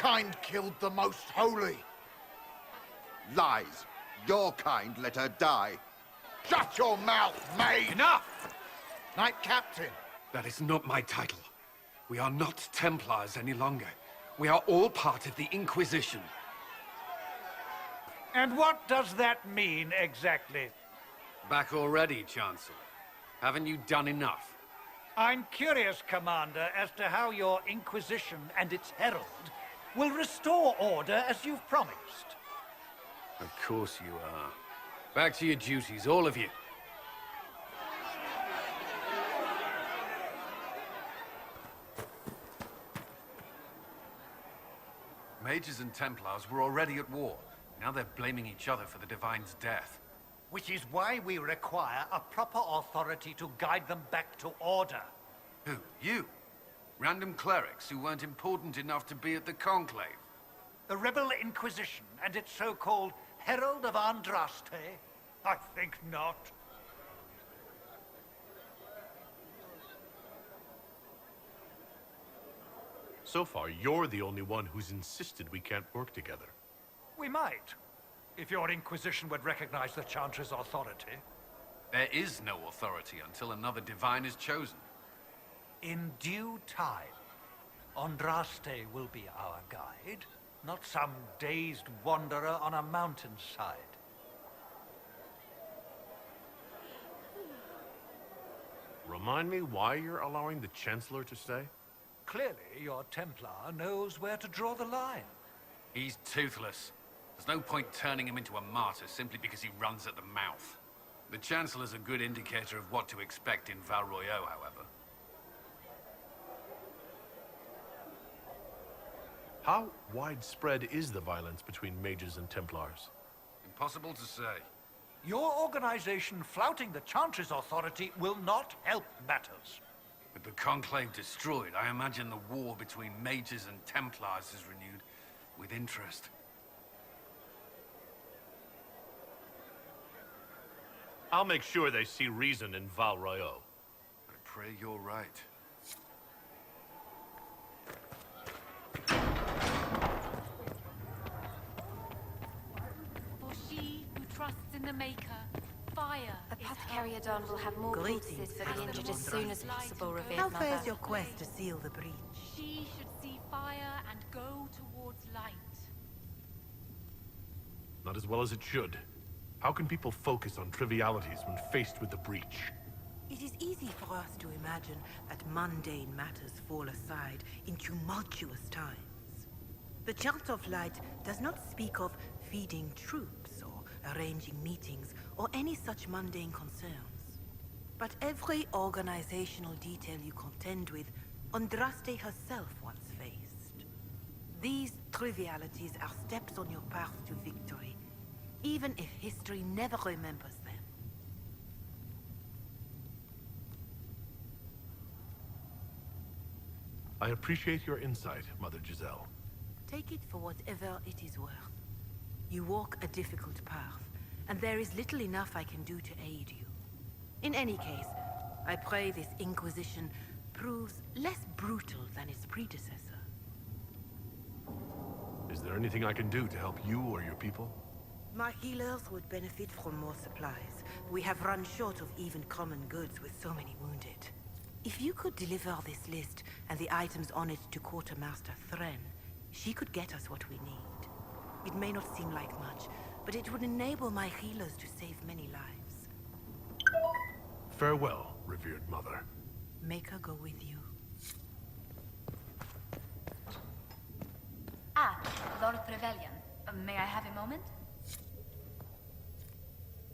kind killed the Most Holy. Lies. Your kind let her die. Shut your mouth, Mage! Enough! Knight Captain. That is not my title. We are not Templars any longer. We are all part of the Inquisition. And what does that mean, exactly? Back already, Chancellor. Haven't you done enough? I'm curious, Commander, as to how your Inquisition and its herald will restore order as you've promised. Of course you are. Back to your duties, all of you. Mages and Templars were already at war. Now they're blaming each other for the Divine's death. Which is why we require a proper authority to guide them back to order. Who? You? Random clerics who weren't important enough to be at the Conclave? The Rebel Inquisition and its so-called Herald of Andraste? I think not. So far, you're the only one who's insisted we can't work together. We might, if your Inquisition would recognize the Chantry's authority. There is no authority until another Divine is chosen. In due time, Andraste will be our guide, not some dazed wanderer on a mountainside. Remind me why you're allowing the Chancellor to stay? Clearly, your Templar knows where to draw the line. He's toothless. There's no point turning him into a martyr simply because he runs at the mouth. The Chancellor's a good indicator of what to expect in Val Royaux, however. How widespread is the violence between mages and Templars? Impossible to say. Your organization flouting the Chantry's authority will not help matters. With the Conclave destroyed, I imagine the war between mages and Templars is renewed with interest. I'll make sure they see reason in Val Royaux. I pray you're right. For she who trusts in the Maker, fire Apothecary Adon will have more corpses for the injured as soon as possible, revered How mother. fares your quest to seal the breach? She should see fire and go towards light. Not as well as it should. How can people focus on trivialities when faced with the breach? It is easy for us to imagine that mundane matters fall aside in tumultuous times. The Chant of Light does not speak of feeding troops or arranging meetings or any such mundane concerns. But every organizational detail you contend with, Andraste herself once faced. These trivialities are steps on your path to victory, even if history never remembers them. I appreciate your insight, Mother Giselle. Take it for whatever it is worth. You walk a difficult path, and there is little enough I can do to aid you. In any case, I pray this Inquisition proves less brutal than its predecessor. Is there anything I can do to help you or your people? My healers would benefit from more supplies. We have run short of even common goods with so many wounded. If you could deliver this list and the items on it to Quartermaster Thren, she could get us what we need. It may not seem like much, but it would enable my healers to save many lives. Farewell, revered mother. Make her go with you. Ah, Lord Trevelyan. May I have a moment?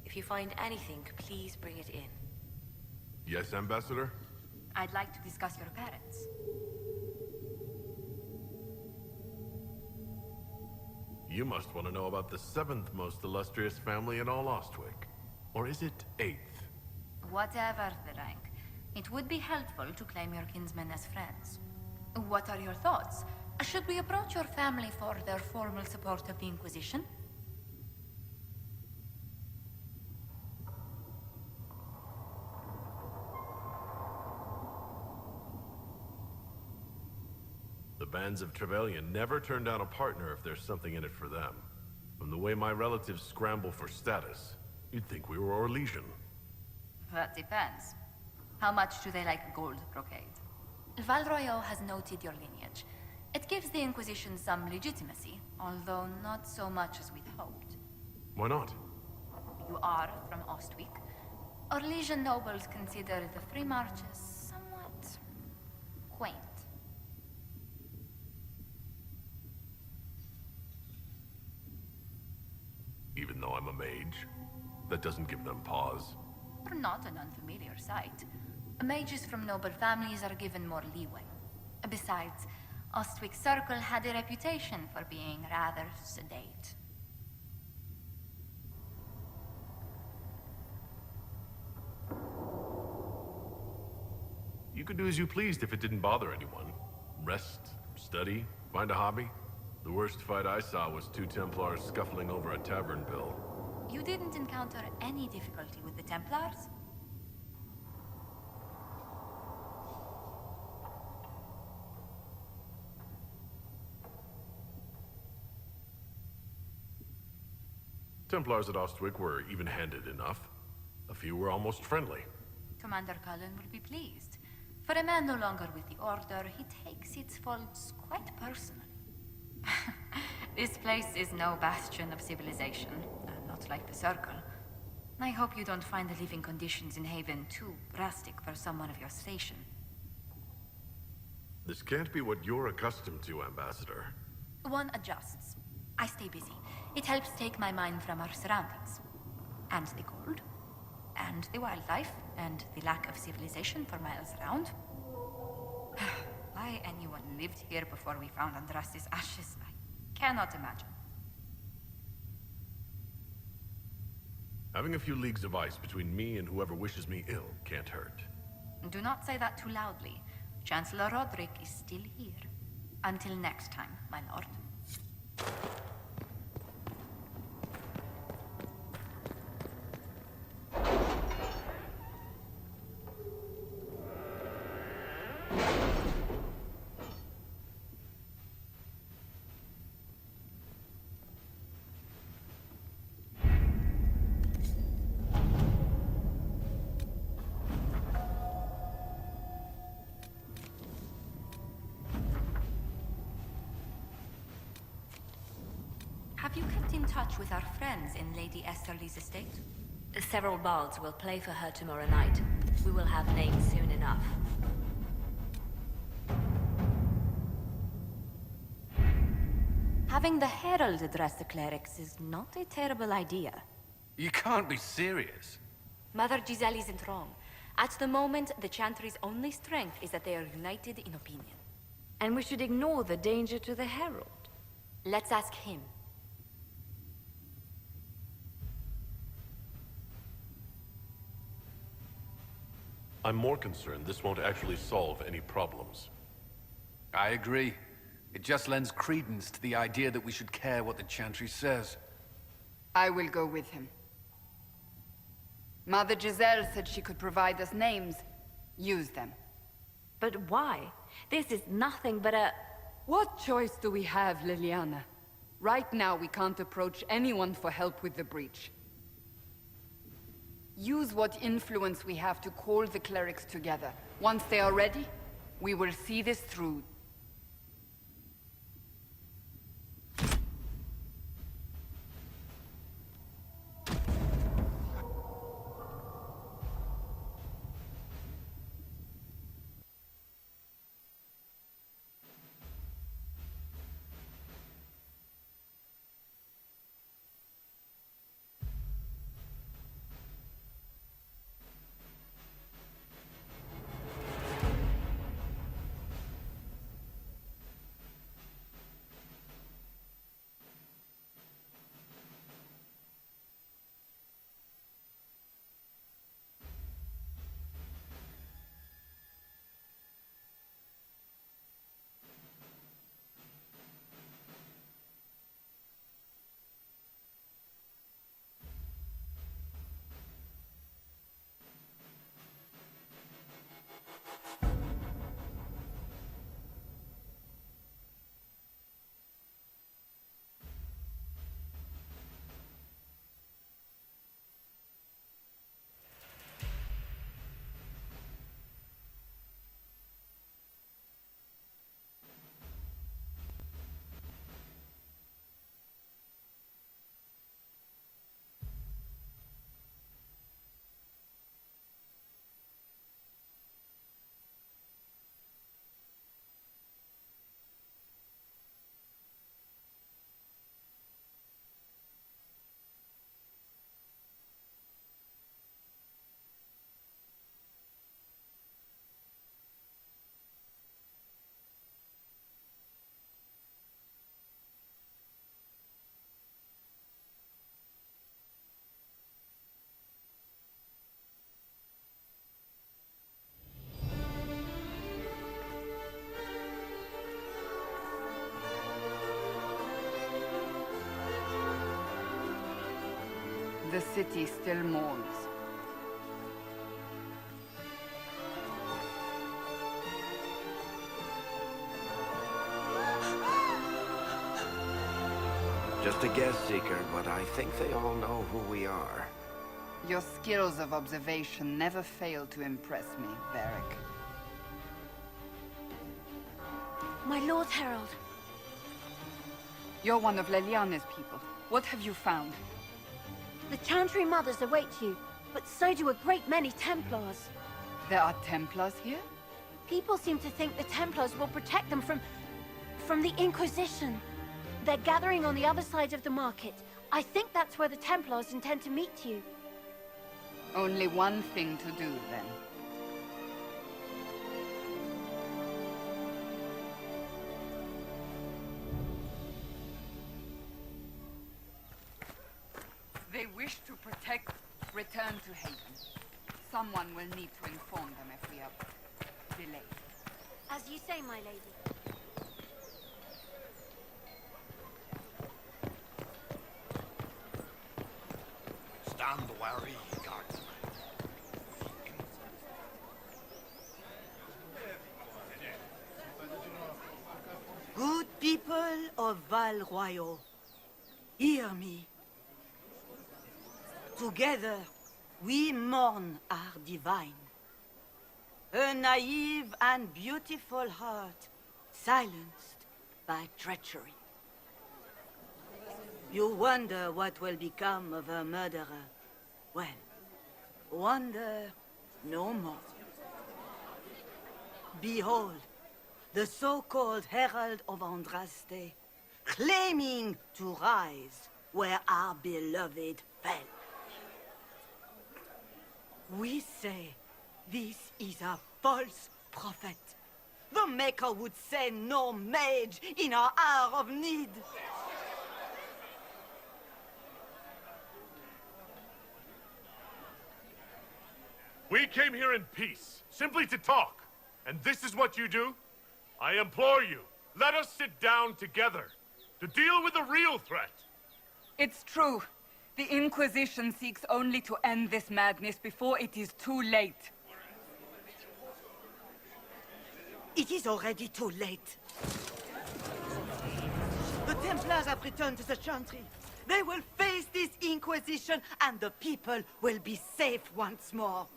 If you find anything, please bring it in. Yes, Ambassador? I'd like to discuss your parents. You must want to know about the 7th most illustrious family in all Ostwick. Or is it 8th? Whatever the rank, it would be helpful to claim your kinsmen as friends. What are your thoughts? Should we approach your family for their formal support of the Inquisition? The bands of Trevelyan never turn down a partner if there's something in it for them. From the way my relatives scramble for status, you'd think we were Orlesian. That depends. How much do they like gold brocade? Val Royaux has noted your lineage. It gives the Inquisition some legitimacy, although not so much as we'd hoped. Why not? You are from Ostwick. Orlesian nobles consider the free marches somewhat quaint. Even though I'm a mage, that doesn't give them pause. You're not an unfamiliar sight. Mages from noble families are given more leeway. Besides, Ostwick Circle had a reputation for being rather sedate. You could do as you pleased if it didn't bother anyone. Rest, study, find a hobby. The worst fight I saw was two Templars scuffling over a tavern bill. You didn't encounter any difficulty with the Templars? Templars at Ostwick were even-handed enough. A few were almost friendly. Commander Cullen will be pleased. For a man no longer with the Order, he takes its faults quite personally. This place is no bastion of civilization, not like the Circle. I hope you don't find the living conditions in Haven too drastic for someone of your station. This can't be what you're accustomed to, Ambassador. One adjusts. I stay busy. It helps take my mind from our surroundings. And the gold. And the wildlife. And the lack of civilization for miles around. Why anyone lived here before we found Andraste's ashes, I cannot imagine. Having a few leagues of ice between me and whoever wishes me ill can't hurt. Do not say that too loudly. Chancellor Roderick is still here. Until next time, my lord. Have you kept in touch with our friends in Lady Esterly's estate? Several bards will play for her tomorrow night. We will have names soon enough. Having the Herald address the clerics is not a terrible idea. You can't be serious. Mother Giselle isn't wrong. At the moment, the chantry's only strength is that they are united in opinion. And we should ignore the danger to the Herald. Let's ask him. I'm more concerned this won't actually solve any problems. I agree. It just lends credence to the idea that we should care what the chantry says. I will go with him. Mother Giselle said she could provide us names. Use them. But why? This is nothing but a... What choice do we have, Liliana? Right now, we can't approach anyone for help with the breach. Use what influence we have to call the clerics together. Once they are ready, we will see this through. The city still mourns. Just a guess, Seeker, but I think they all know who we are. Your skills of observation never fail to impress me, Varric. My Lord Herald. You're one of Leliana's people. What have you found? The Chantry mothers await you, but so do a great many Templars. There are Templars here? People seem to think the Templars will protect them from the Inquisition. They're gathering on the other side of the market. I think that's where the Templars intend to meet you. Only one thing to do, then. They wish to protect, return to Haven. Someone will need to inform them if we are delayed. As you say, my lady. Stand wary, guardsman. Good people of Val Royaux, hear me. Together, we mourn our divine. Her naive and beautiful heart, silenced by treachery. You wonder what will become of her murderer. Well, wonder no more. Behold, the so-called Herald of Andraste, claiming to rise where our beloved fell. We say this is a false prophet. The Maker would send no mage in our hour of need. We came here in peace, simply to talk. And this is what you do? I implore you, let us sit down together to deal with the real threat. It's true. The Inquisition seeks only to end this madness before it is too late. It is already too late. The Templars have returned to the chantry. They will face this Inquisition, and the people will be safe once more.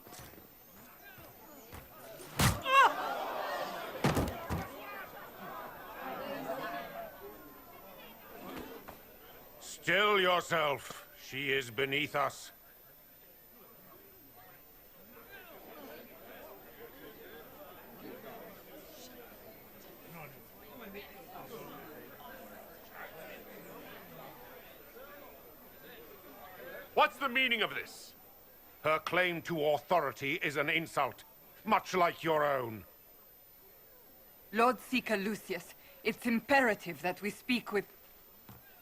Still yourself. She is beneath us. What's the meaning of this? Her claim to authority is an insult, much like your own. Lord Seeker Lucius, it's imperative that we speak with...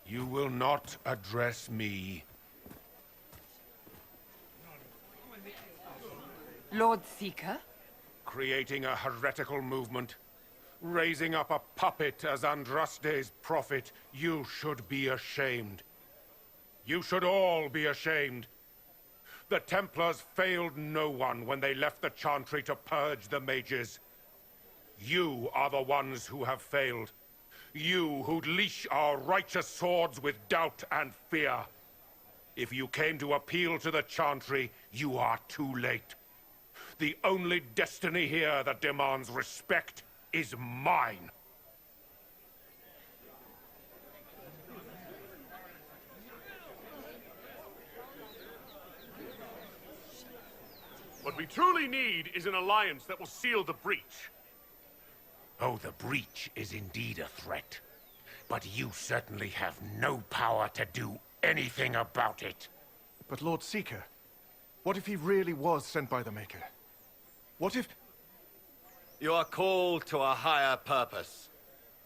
You will not address me. Lord Seeker? Creating a heretical movement. Raising up a puppet as Andraste's prophet. You should be ashamed. You should all be ashamed. The Templars failed no one when they left the Chantry to purge the mages. You are the ones who have failed. You who'd leash our righteous swords with doubt and fear. If you came to appeal to the Chantry, you are too late. The only destiny here that demands respect is mine. What we truly need is an alliance that will seal the breach. Oh, the breach is indeed a threat. But you certainly have no power to do anything about it. But Lord Seeker, what if he really was sent by the Maker? What if... You are called to a higher purpose.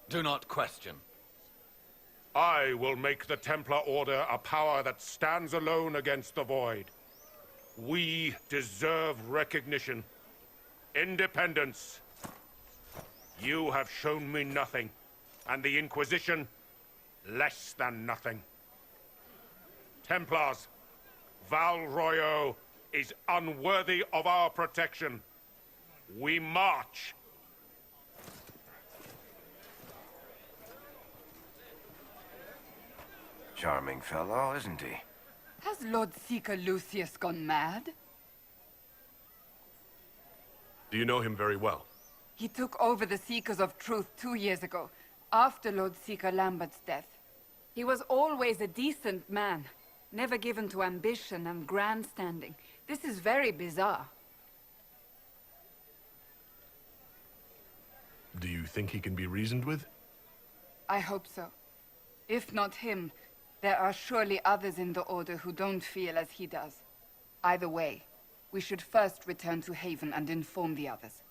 Do not question. I will make the Templar Order a power that stands alone against the Void. We deserve recognition. Independence. You have shown me nothing, and the Inquisition, less than nothing. Templars, Val Royaux is unworthy of our protection. We march. Charming fellow, isn't he? Has Lord Seeker Lucius gone mad? Do you know him very well? He took over the Seekers of Truth 2 years ago, after Lord Seeker Lambert's death. He was always a decent man, never given to ambition and grandstanding. This is very bizarre. Do you think he can be reasoned with? I hope so. If not him, there are surely others in the Order who don't feel as he does. Either way, we should first return to Haven and inform the others.